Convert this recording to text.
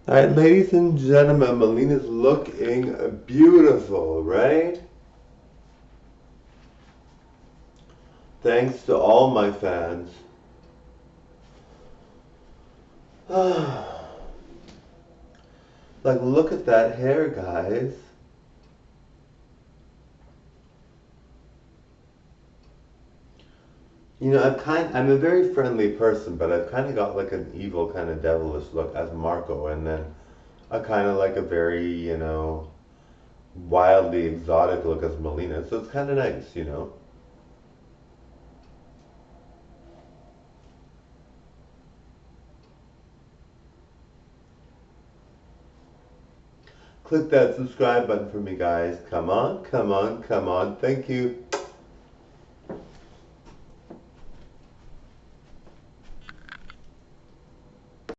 Alright, ladies and gentlemen, Melina's looking beautiful, right? Thanks to all my fans. Like, look at that hair, guys. You know, I'm a very friendly person, but I've kind of got like an evil kind of devilish look as Marco, and then a kind of like a very, wildly exotic look as Melina. So it's kind of nice, you know. Click that subscribe button for me, guys. Come on, come on, come on. Thank you.